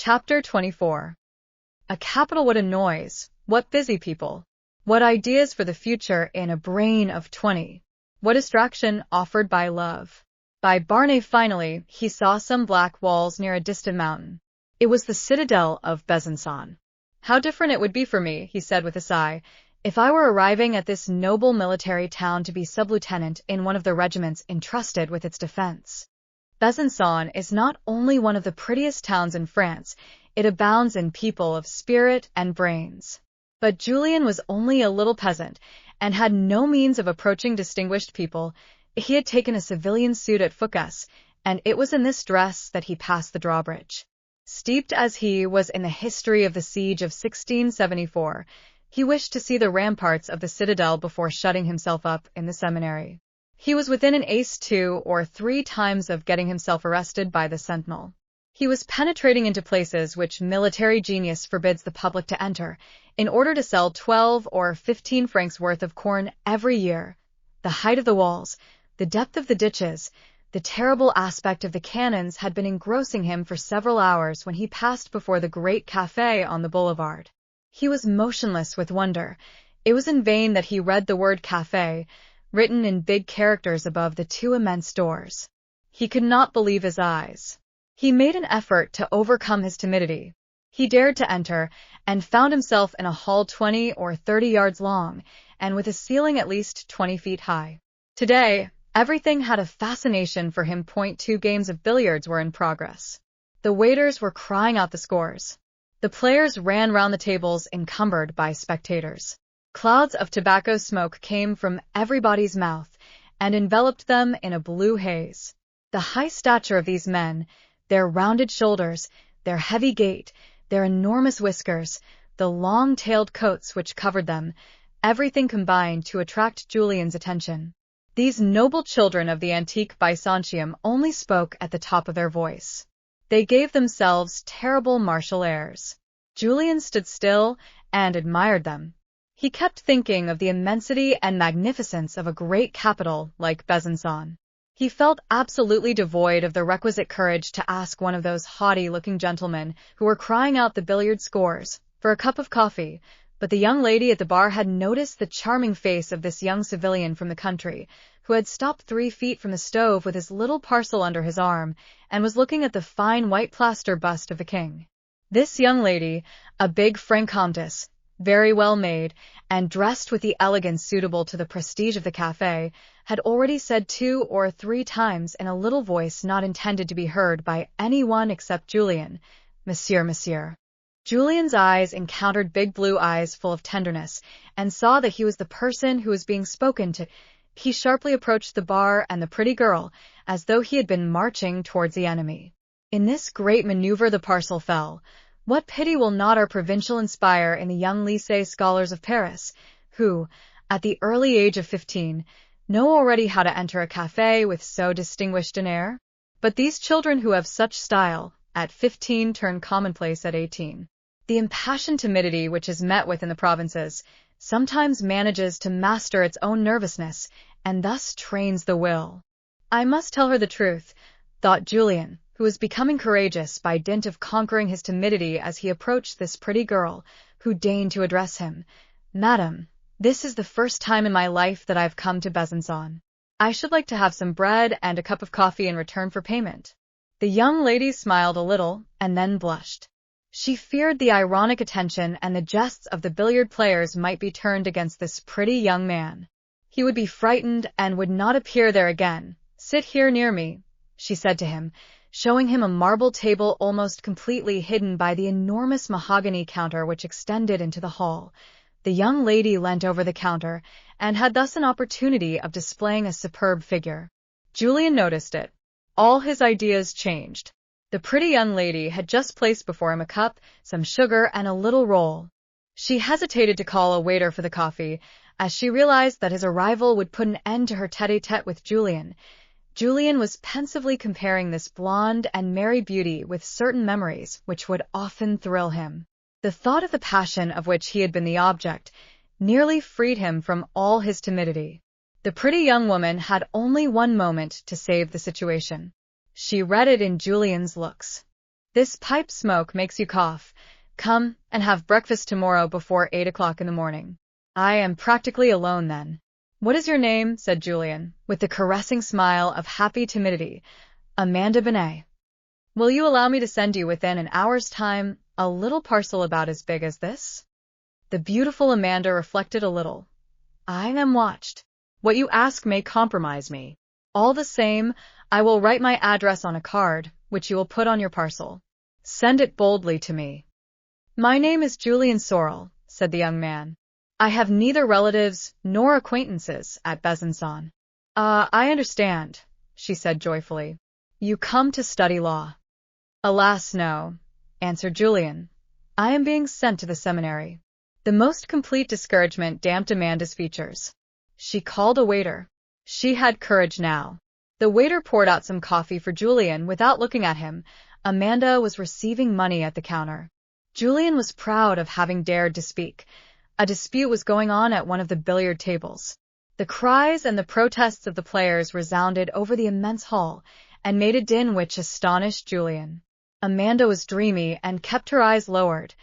Chapter 24. A capital, what a noise, what busy people, what ideas for the future in a brain of 20, what distraction offered by love. By Barney finally, he saw some black walls near a distant mountain. It was the citadel of Besançon. How different it would be for me, he said with a sigh, if I were arriving at this noble military town to be sub-lieutenant in one of the regiments entrusted with its defense. Besançon is not only one of the prettiest towns in France, it abounds in people of spirit and brains. But Julien was only a little peasant, and had no means of approaching distinguished people. He had taken a civilian suit at Foucault's, and it was in this dress that he passed the drawbridge. Steeped as he was in the history of the siege of 1674, he wished to see the ramparts of the citadel before shutting himself up in the seminary. He was within an ace 2 or 3 times of getting himself arrested by the sentinel. He was penetrating into places which military genius forbids the public to enter, in order to sell 12 or 15 francs worth of corn every year. The height of the walls, the depth of the ditches, the terrible aspect of the cannons had been engrossing him for several hours when he passed before the great café on the boulevard. He was motionless with wonder. It was in vain that he read the word café, written in big characters above the 2 immense doors. He could not believe his eyes. He made an effort to overcome his timidity. He dared to enter, and found himself in a hall 20 or 30 yards long, and with a ceiling at least 20 feet high. Today, everything had a fascination for him. 2 games of billiards were in progress. The waiters were crying out the scores. The players ran round the tables encumbered by spectators. Clouds of tobacco smoke came from everybody's mouth and enveloped them in a blue haze. The high stature of these men, their rounded shoulders, their heavy gait, their enormous whiskers, the long-tailed coats which covered them, everything combined to attract Julien's attention. These noble children of the antique Byzantium only spoke at the top of their voice. They gave themselves terrible martial airs. Julien stood still and admired them. He kept thinking of the immensity and magnificence of a great capital like Besançon. He felt absolutely devoid of the requisite courage to ask one of those haughty-looking gentlemen who were crying out the billiard scores for a cup of coffee, but the young lady at the bar had noticed the charming face of this young civilian from the country, who had stopped 3 feet from the stove with his little parcel under his arm, and was looking at the fine white plaster bust of the king. This young lady, a big Franc countess, very well made, and dressed with the elegance suitable to the prestige of the café, had already said 2 or 3 times in a little voice not intended to be heard by anyone except Julien, "Monsieur, monsieur." Julien's eyes encountered big blue eyes full of tenderness, and saw that he was the person who was being spoken to. He sharply approached the bar and the pretty girl, as though he had been marching towards the enemy. In this great maneuver the parcel fell. What pity will not our provincial inspire in the young lycée scholars of Paris, who, at the early age of 15, know already how to enter a café with so distinguished an air? But these children who have such style, at 15 turn commonplace at 18. The impassioned timidity which is met with in the provinces sometimes manages to master its own nervousness, and thus trains the will. I must tell her the truth, thought Julien, who was becoming courageous by dint of conquering his timidity as he approached this pretty girl, who deigned to address him. "Madam, this is the first time in my life that I have come to Besançon. I should like to have some bread and a cup of coffee in return for payment." The young lady smiled a little, and then blushed. She feared the ironic attention and the jests of the billiard players might be turned against this pretty young man. He would be frightened and would not appear there again. "Sit here near me," she said to him, showing him a marble table almost completely hidden by the enormous mahogany counter which extended into the hall. The young lady leant over the counter, and had thus an opportunity of displaying a superb figure. Julien noticed it. All his ideas changed. The pretty young lady had just placed before him a cup, some sugar, and a little roll. She hesitated to call a waiter for the coffee, as she realized that his arrival would put an end to her tête-à-tête with Julien. Julien was pensively comparing this blonde and merry beauty with certain memories which would often thrill him. The thought of the passion of which he had been the object nearly freed him from all his timidity. The pretty young woman had only one moment to save the situation. She read it in Julien's looks. This pipe smoke makes you cough. Come and have breakfast tomorrow before 8 o'clock in the morning. I am practically alone then. What is your name? Said Julien, with the caressing smile of happy timidity. Amanda Binet. Will you allow me to send you within an hour's time a little parcel about as big as this? The beautiful Amanda reflected a little. I am watched. What you ask may compromise me. All the same, I will write my address on a card, which you will put on your parcel. Send it boldly to me. My name is Julien Sorel, said the young man. I have neither relatives nor acquaintances at Besançon. I understand, she said joyfully. You come to study law. Alas, no, answered Julien. I am being sent to the seminary. The most complete discouragement damped Amanda's features. She called a waiter. She had courage now. The waiter poured out some coffee for Julien without looking at him. Amanda was receiving money at the counter. Julien was proud of having dared to speak. A dispute was going on at one of the billiard tables. The cries and the protests of the players resounded over the immense hall and made a din which astonished Julien. Amanda was dreamy and kept her eyes lowered.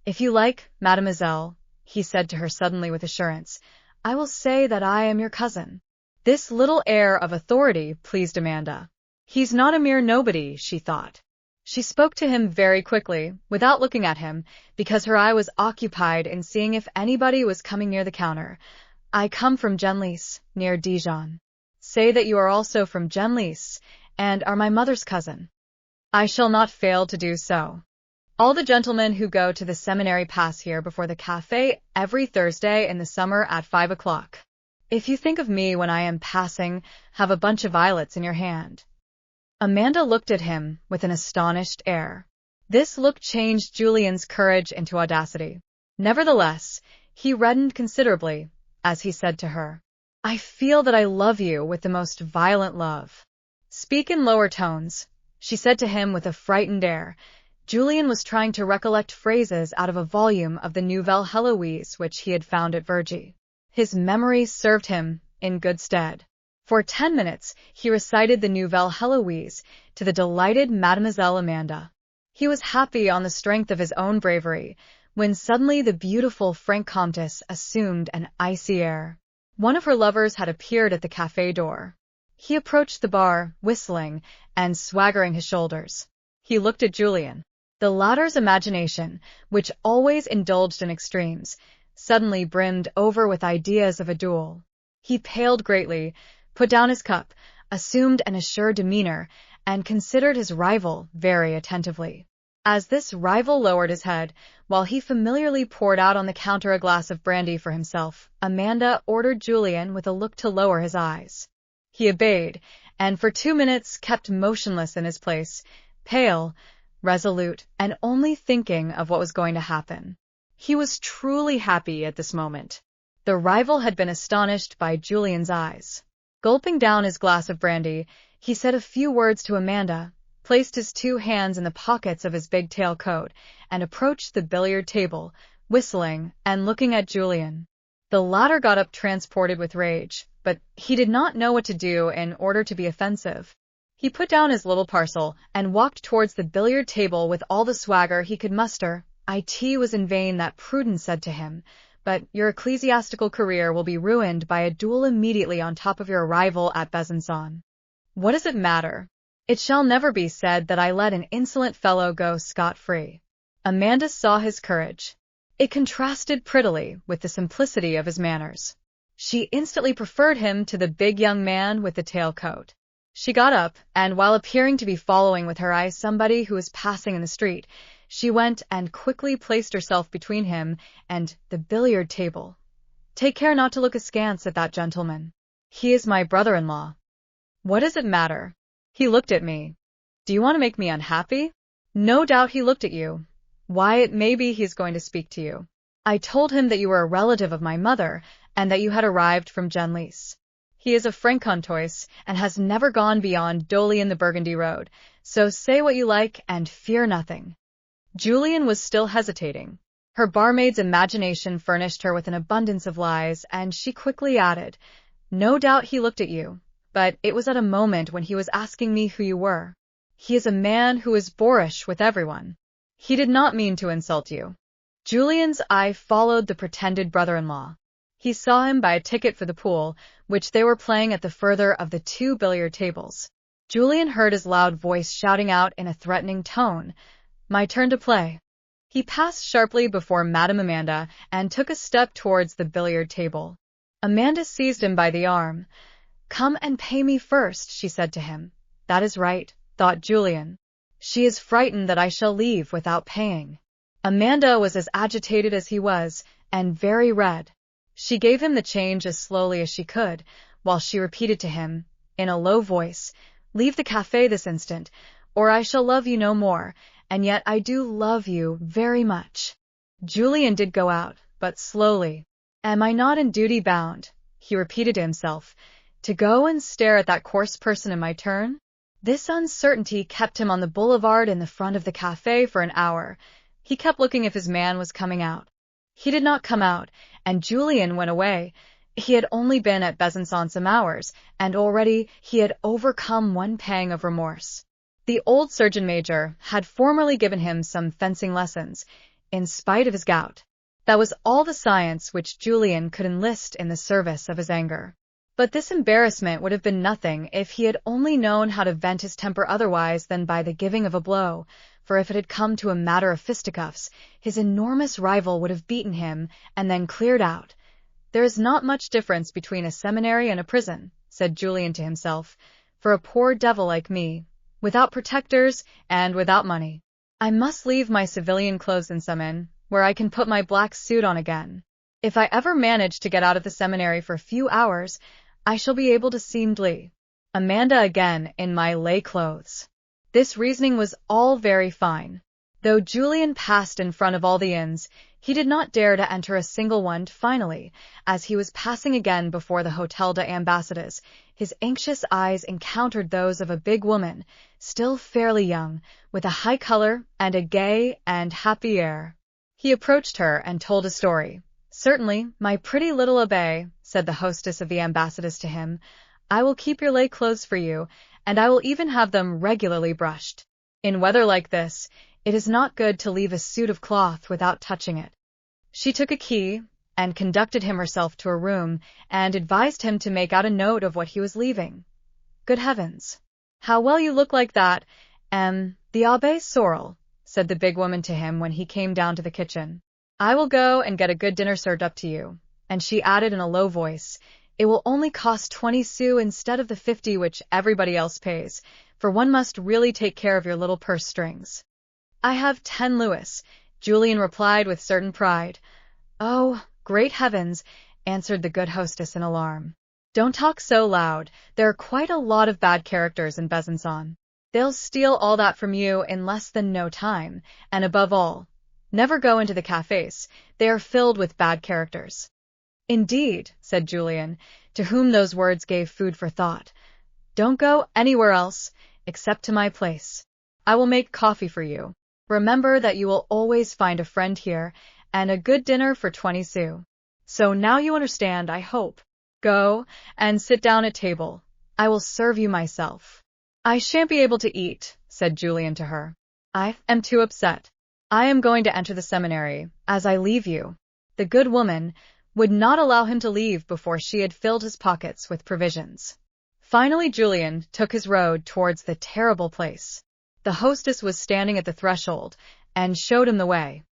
If you like, mademoiselle, he said to her suddenly with assurance, I will say that I am your cousin. This little air of authority pleased Amanda. He's not a mere nobody, she thought. She spoke to him very quickly, without looking at him, because her eye was occupied in seeing if anybody was coming near the counter. I come from Genlis, near Dijon. Say that you are also from Genlis, and are my mother's cousin. I shall not fail to do so. All the gentlemen who go to the seminary pass here before the café every Thursday in the summer at 5 o'clock. If you think of me when I am passing, have a bunch of violets in your hand. Amanda looked at him with an astonished air. This look changed Julien's courage into audacity. Nevertheless, he reddened considerably as he said to her, I feel that I love you with the most violent love. Speak in lower tones, she said to him with a frightened air. Julien was trying to recollect phrases out of a volume of the Nouvelle Heloise which he had found at Vergy. His memory served him in good stead. For 10 minutes, he recited the Nouvelle Heloise to the delighted Mademoiselle Amanda. He was happy on the strength of his own bravery, when suddenly the beautiful Franc Comtesse assumed an icy air. One of her lovers had appeared at the café door. He approached the bar, whistling and swaggering his shoulders. He looked at Julien. The latter's imagination, which always indulged in extremes, suddenly brimmed over with ideas of a duel. He paled greatly, put down his cup, assumed an assured demeanor, and considered his rival very attentively. As this rival lowered his head, while he familiarly poured out on the counter a glass of brandy for himself, Amanda ordered Julien with a look to lower his eyes. He obeyed, and for 2 minutes kept motionless in his place, pale, resolute, and only thinking of what was going to happen. He was truly happy at this moment. The rival had been astonished by Julien's eyes. Gulping down his glass of brandy, he said a few words to Amanda, placed his 2 hands in the pockets of his big tail coat, and approached the billiard table, whistling and looking at Julien. The latter got up transported with rage, but he did not know what to do in order to be offensive. He put down his little parcel and walked towards the billiard table with all the swagger he could muster. It was in vain that Prudence said to him, but your ecclesiastical career will be ruined by a duel immediately on top of your arrival at Besançon. What does it matter? It shall never be said that I let an insolent fellow go scot-free. Amanda saw his courage. It contrasted prettily with the simplicity of his manners. She instantly preferred him to the big young man with the tailcoat. She got up, and while appearing to be following with her eyes somebody who was passing in the street, she went and quickly placed herself between him and the billiard table. Take care not to look askance at that gentleman. He is my brother-in-law. What does it matter? He looked at me. Do you want to make me unhappy? No doubt he looked at you. Why, it may be he's going to speak to you. I told him that you were a relative of my mother, and that you had arrived from Genlis. He is a Franc-Comtois, and has never gone beyond Dolly in the Burgundy road, so say what you like and fear nothing. Julien was still hesitating. Her barmaid's imagination furnished her with an abundance of lies, and she quickly added, No doubt he looked at you, but it was at a moment when he was asking me who you were. He is a man who is boorish with everyone. He did not mean to insult you. Julien's eye followed the pretended brother-in-law. He saw him buy a ticket for the pool, which they were playing at the further of the 2 billiard tables. Julien heard his loud voice shouting out in a threatening tone, "My turn to play." He passed sharply before Madame Amanda and took a step towards the billiard table. Amanda seized him by the arm. "Come and pay me first," she said to him. "That is right," thought Julien. "She is frightened that I shall leave without paying." Amanda was as agitated as he was, and very red. She gave him the change as slowly as she could, while she repeated to him, in a low voice, "Leave the café this instant, or I shall love you no more, and yet I do love you very much." Julien did go out, but slowly. "Am I not in duty bound," he repeated to himself, "to go and stare at that coarse person in my turn?" This uncertainty kept him on the boulevard in the front of the café for an hour. He kept looking if his man was coming out. He did not come out, and Julien went away. He had only been at Besançon some hours, and already he had overcome one pang of remorse. The old surgeon major had formerly given him some fencing lessons, in spite of his gout. That was all the science which Julien could enlist in the service of his anger. But this embarrassment would have been nothing if he had only known how to vent his temper otherwise than by the giving of a blow, for if it had come to a matter of fisticuffs, his enormous rival would have beaten him and then cleared out. "There is not much difference between a seminary and a prison," said Julien to himself, "for a poor devil like me, without protectors and without money. I must leave my civilian clothes in some inn, where I can put my black suit on again. If I ever manage to get out of the seminary for a few hours, I shall be able to see Mdli. Amanda again in my lay clothes." This reasoning was all very fine. Though Julien passed in front of all the inns, he did not dare to enter a single one. Finally, as he was passing again before the Hôtel des Ambassadeurs, his anxious eyes encountered those of a big woman, still fairly young, with a high color and a gay and happy air. He approached her and told a story. "Certainly, my pretty little abbé," said the hostess of the ambassadors to him, "I will keep your lay clothes for you, and I will even have them regularly brushed. In weather like this, it is not good to leave a suit of cloth without touching it." She took a key and conducted him herself to a room and advised him to make out a note of what he was leaving. "Good heavens! How well you look like that, the Abbé Sorel," said the big woman to him when he came down to the kitchen. "I will go and get a good dinner served up to you." And she added in a low voice, "It will only cost 20 sous instead of the 50 which everybody else pays, for one must really take care of your little purse strings." "I have 10 louis," Julien replied with certain pride. "Oh, great heavens," answered the good hostess in alarm. "Don't talk so loud. There are quite a lot of bad characters in Besançon. They'll steal all that from you in less than no time, and above all, never go into the cafés. They are filled with bad characters." "Indeed," said Julien, to whom those words gave food for thought. "Don't go anywhere else, except to my place. I will make coffee for you. Remember that you will always find a friend here, and a good dinner for 20 sous. So now you understand, I hope. Go and sit down at table. I will serve you myself." "I shan't be able to eat," said Julien to her. "I am too upset. I am going to enter the seminary, as I leave you." The good woman would not allow him to leave before she had filled his pockets with provisions. Finally Julien took his road towards the terrible place. The hostess was standing at the threshold, and showed him the way.